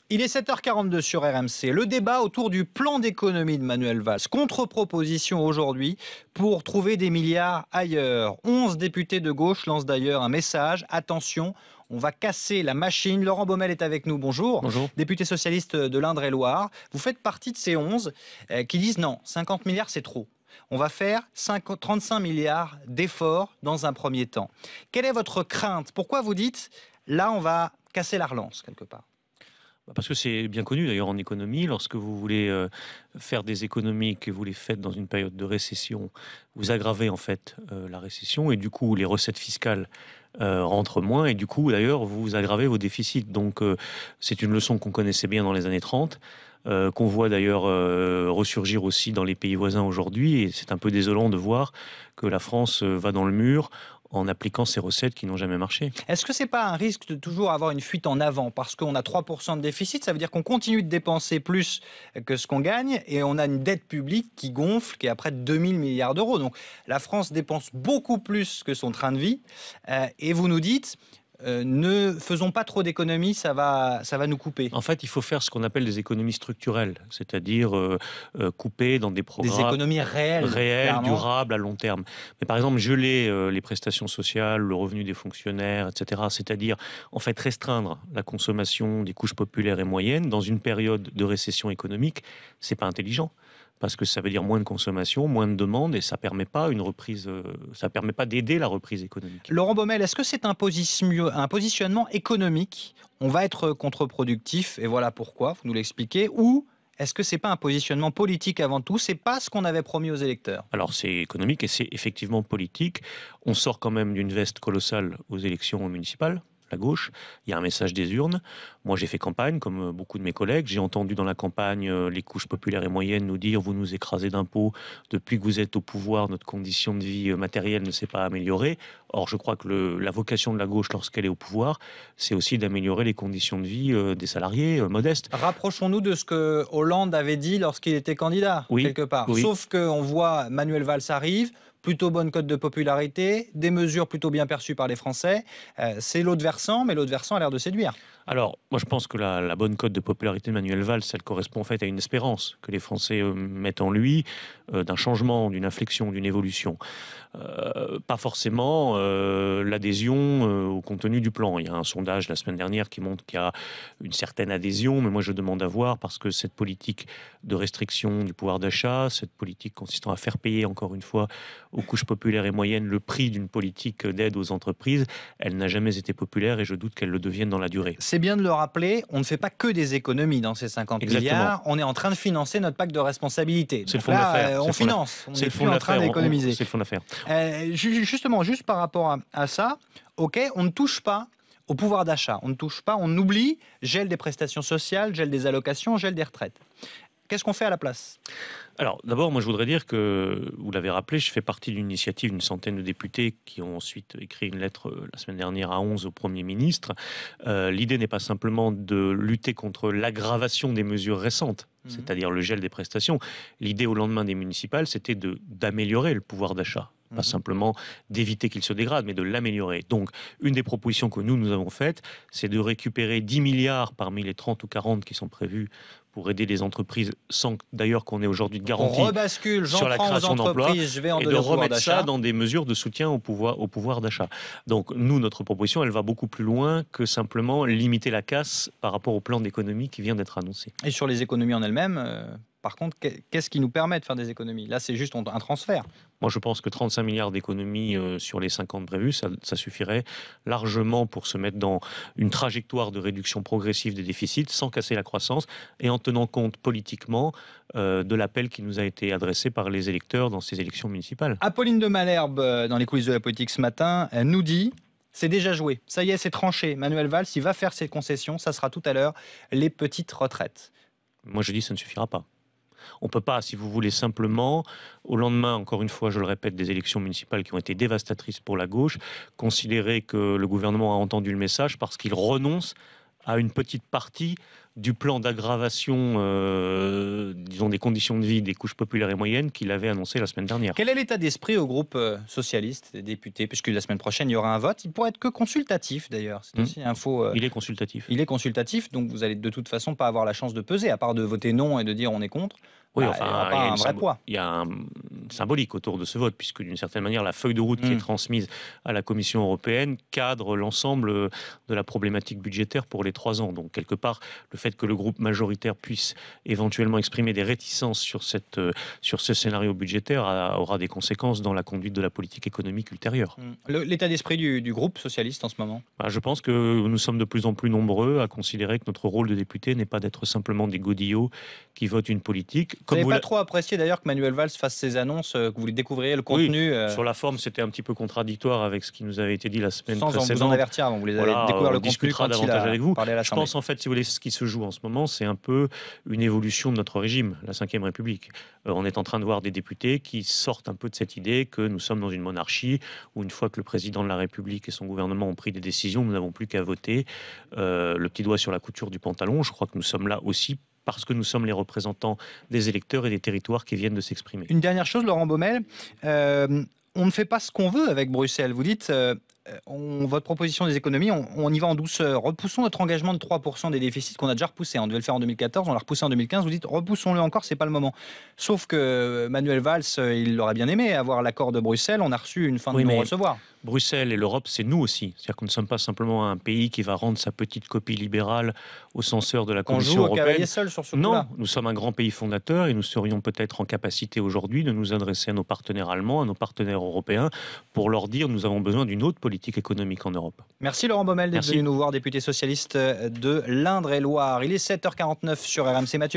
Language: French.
Il est 7h42 sur RMC. Le débat autour du plan d'économie de Manuel Valls. Contre-proposition aujourd'hui pour trouver des milliards ailleurs. 11 députés de gauche lancent d'ailleurs un message. Attention, on va casser la machine. Laurent Baumel est avec nous. Bonjour. Bonjour. Député socialiste de l'Indre-et-Loire. Vous faites partie de ces 11 qui disent non, 50 milliards c'est trop. On va faire 35 milliards d'efforts dans un premier temps. Quelle est votre crainte? Pourquoi vous dites là on va casser la relance quelque part? Parce que c'est bien connu d'ailleurs en économie, lorsque vous voulez faire des économies que vous les faites dans une période de récession, vous aggravez en fait la récession et du coup les recettes fiscales rentrent moins et du coup d'ailleurs vous aggravez vos déficits. Donc c'est une leçon qu'on connaissait bien dans les années 30, qu'on voit d'ailleurs ressurgir aussi dans les pays voisins aujourd'hui, et c'est un peu désolant de voir que la France va dans le mur en appliquant ces recettes qui n'ont jamais marché. Est-ce que ce n'est pas un risque de toujours avoir une fuite en avant? Parce qu'on a 3% de déficit, ça veut dire qu'on continue de dépenser plus que ce qu'on gagne et on a une dette publique qui gonfle, qui est à près de 2000 milliards d'euros. Donc la France dépense beaucoup plus que son train de vie. Et vous nous dites, ne faisons pas trop d'économies, ça va nous couper. En fait, il faut faire ce qu'on appelle des économies structurelles, c'est-à-dire couper dans des programmes Des économies réelles, durables, à long terme. Mais par exemple, geler les prestations sociales, le revenu des fonctionnaires, etc., c'est-à-dire en fait restreindre la consommation des couches populaires et moyennes dans une période de récession économique, c'est pas intelligent. Parce que ça veut dire moins de consommation, moins de demande, et ça permet pas une reprise, ça permet pas d'aider la reprise économique. Laurent Baumel, est-ce que c'est un positionnement économique? On va être contre-productif, et voilà pourquoi, vous nous l'expliquez, ou est-ce que c'est pas un positionnement politique avant tout? C'est pas ce qu'on avait promis aux électeurs. Alors c'est économique et c'est effectivement politique. On sort quand même d'une veste colossale aux élections municipales. La gauche, il y a un message des urnes. Moi, j'ai fait campagne, comme beaucoup de mes collègues. J'ai entendu dans la campagne les couches populaires et moyennes nous dire « vous nous écrasez d'impôts, depuis que vous êtes au pouvoir, notre condition de vie matérielle ne s'est pas améliorée ». Or, je crois que la vocation de la gauche, lorsqu'elle est au pouvoir, c'est aussi d'améliorer les conditions de vie des salariés modestes. Rapprochons-nous de ce que Hollande avait dit lorsqu'il était candidat, Oui, quelque part. oui. Sauf qu'on voit Manuel Valls arrive, plutôt bonne cote de popularité, des mesures plutôt bien perçues par les Français. C'est l'autre versant, mais l'autre versant a l'air de séduire. Alors, moi je pense que la bonne cote de popularité de Manuel Valls, elle correspond en fait à une espérance que les Français mettent en lui, d'un changement, d'une inflexion, d'une évolution. Pas forcément l'adhésion au contenu du plan. Il y a un sondage la semaine dernière qui montre qu'il y a une certaine adhésion, mais moi je demande à voir, parce que cette politique de restriction du pouvoir d'achat, cette politique consistant à faire payer encore une fois aux couches populaires et moyennes le prix d'une politique d'aide aux entreprises, elle n'a jamais été populaire et je doute qu'elle le devienne dans la durée. C'est bien de le rappeler, on ne fait pas que des économies dans ces 50 Exactement. milliards, on est en train de financer notre pacte de responsabilité. C'est le Donc fond de l'affaire. on finance, on n'est plus en train d'économiser. C'est le fond de l'affaire. Justement, juste par rapport à ça, ok, on ne touche pas au pouvoir d'achat, on ne touche pas, on oublie, gel des prestations sociales, gel des allocations, gel des retraites. Qu'est-ce qu'on fait à la place? Alors, d'abord, moi, je voudrais dire que, vous l'avez rappelé, je fais partie d'une initiative d'une centaine de députés qui ont ensuite écrit une lettre la semaine dernière à 11 au Premier ministre. L'idée n'est pas simplement de lutter contre l'aggravation des mesures récentes, c'est-à-dire le gel des prestations. L'idée au lendemain des municipales, c'était d'améliorer le pouvoir d'achat. Pas simplement d'éviter qu'il se dégrade, mais de l'améliorer. Donc, une des propositions que nous avons faites, c'est de récupérer 10 milliards parmi les 30 ou 40 qui sont prévus pour aider les entreprises, sans d'ailleurs qu'on ait aujourd'hui de garantie sur la création d'emplois, et de remettre ça dans des mesures de soutien au pouvoir d'achat. Donc, nous, notre proposition, elle va beaucoup plus loin que simplement limiter la casse par rapport au plan d'économie qui vient d'être annoncé. Et sur les économies en elles-mêmes, par contre, qu'est-ce qui nous permet de faire des économies? Là, c'est juste un transfert. Moi, je pense que 35 milliards d'économies sur les 50 prévus, ça suffirait largement pour se mettre dans une trajectoire de réduction progressive des déficits sans casser la croissance et en tenant compte politiquement de l'appel qui nous a été adressé par les électeurs dans ces élections municipales. Apolline de Malherbe, dans les coulisses de la politique ce matin, nous dit... C'est déjà joué. Ça y est, c'est tranché. Manuel Valls, il va faire ses concessions. Ça sera tout à l'heure les petites retraites. Moi, je dis ça ne suffira pas. On ne peut pas, si vous voulez, simplement, au lendemain, encore une fois, je le répète, des élections municipales qui ont été dévastatrices pour la gauche, considérer que le gouvernement a entendu le message parce qu'il renonce à une petite partie du plan d'aggravation, disons, des conditions de vie des couches populaires et moyennes qu'il avait annoncé la semaine dernière. Quel est l'état d'esprit au groupe socialiste des députés? Puisque la semaine prochaine, il y aura un vote. Il pourrait être que consultatif, d'ailleurs. C'est aussi info. Il est consultatif. Il est consultatif, donc vous allez de toute façon pas avoir la chance de peser, à part de voter non et de dire on est contre. Oui, Bah, il n'y aura pas un vrai poids. Il y a un symbolique autour de ce vote, puisque d'une certaine manière, la feuille de route qui est transmise à la Commission européenne cadre l'ensemble de la problématique budgétaire pour les 3 ans. Donc, quelque part, le fait que le groupe majoritaire puisse éventuellement exprimer des réticences sur ce scénario budgétaire aura des conséquences dans la conduite de la politique économique ultérieure. L'état d'esprit du groupe socialiste en ce moment? Je pense que nous sommes de plus en plus nombreux à considérer que notre rôle de député n'est pas d'être simplement des godillots qui votent une politique. Vous n'avez pas trop apprécié d'ailleurs que Manuel Valls fasse ces annonces, que vous découvriez le contenu. Sur la forme, c'était un petit peu contradictoire avec ce qui nous avait été dit la semaine précédente. Sans vous en avertir avant, vous les avez découvert le contenu quand davantage avec vous. Parlé à Je pense en fait, si vous voulez, ce qui se joue en ce moment, c'est un peu une évolution de notre régime, la Ve République. On est en train de voir des députés qui sortent un peu de cette idée que nous sommes dans une monarchie où une fois que le président de la République et son gouvernement ont pris des décisions, nous n'avons plus qu'à voter le petit doigt sur la couture du pantalon. Je crois que nous sommes là aussi parce que nous sommes les représentants des électeurs et des territoires qui viennent de s'exprimer. Une dernière chose, Laurent Baumel, on ne fait pas ce qu'on veut avec Bruxelles. Vous dites, votre proposition des économies, on y va en douceur. Repoussons notre engagement de 3% des déficits qu'on a déjà repoussé. On devait le faire en 2014, on l'a repoussé en 2015. Vous dites, repoussons-le encore, c'est pas le moment. Sauf que Manuel Valls, il aurait bien aimé avoir l'accord de Bruxelles. On a reçu une fin de non-recevoir. Bruxelles et l'Europe, c'est nous aussi. C'est-à-dire que nous ne sommes pas simplement un pays qui va rendre sa petite copie libérale au censeur de la Commission européenne. On joue au cavalier seul sur ce coup-là. Non, nous sommes un grand pays fondateur et nous serions peut-être en capacité aujourd'hui de nous adresser à nos partenaires allemands, à nos partenaires européens, pour leur dire nous avons besoin d'une autre politique économique en Europe. Merci Laurent Baumel d'être venu nous voir, député socialiste de l'Indre-et-Loire. Il est 7h49 sur RMC. Mathieu